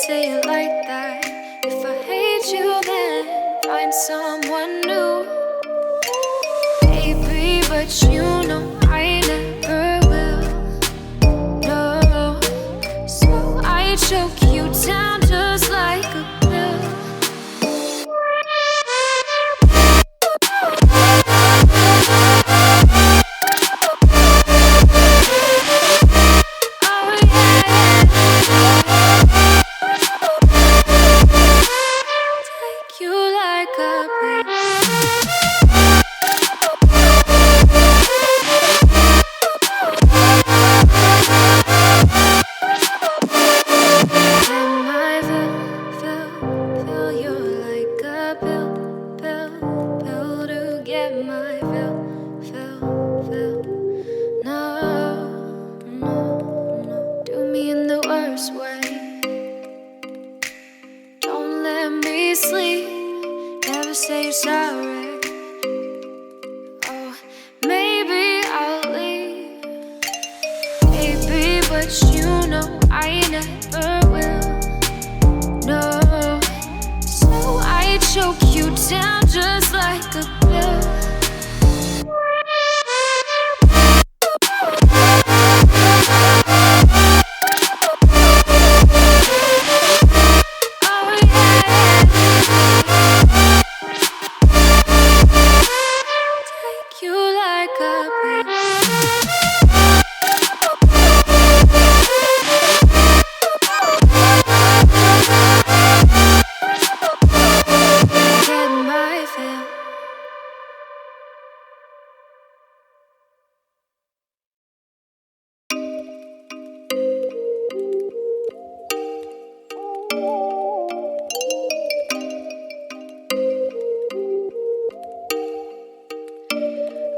say it like that. If I hate you, then find someone new. Baby, but you know I never will. No, so I choke you down just like a pill. Sleep, never say sorry. Oh, maybe I'll leave, baby, but you know I never will. No, so I choke you down just like a pill.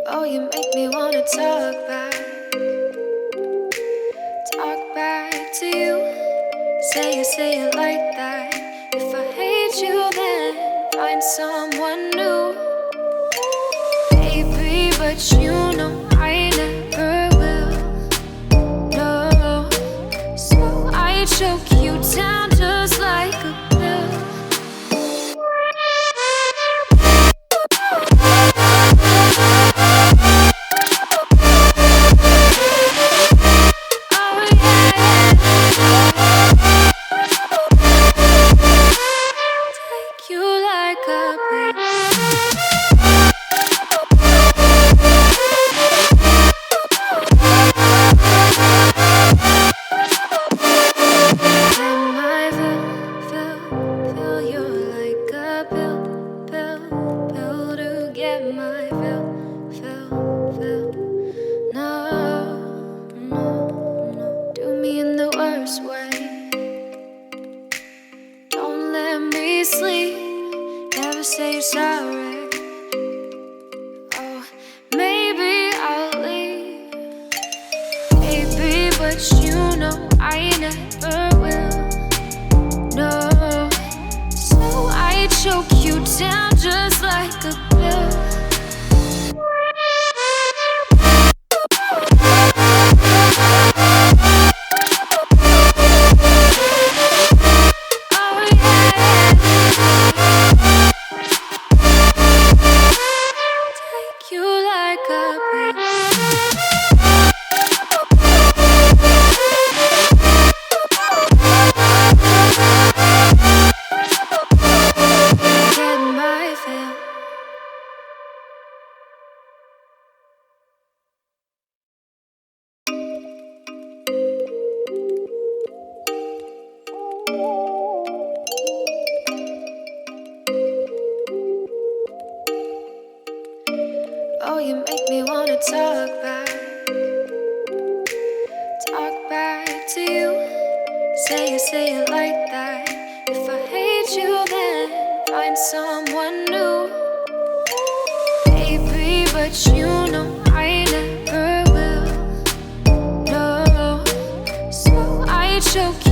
Oh, you make me wanna talk back to you. Say it like that. If I hate you, then find someone new. Baby, but you know I never will. No, so I choke you down just like a pill. Sleep, never say sorry. Oh, maybe I'll leave, baby, but you know I never will. No, so I choke you down just like a pill. Oh, you make me wanna talk back to you. Say it like that. If I hate you, then find someone new. Baby, but you know I never will. No, so I choke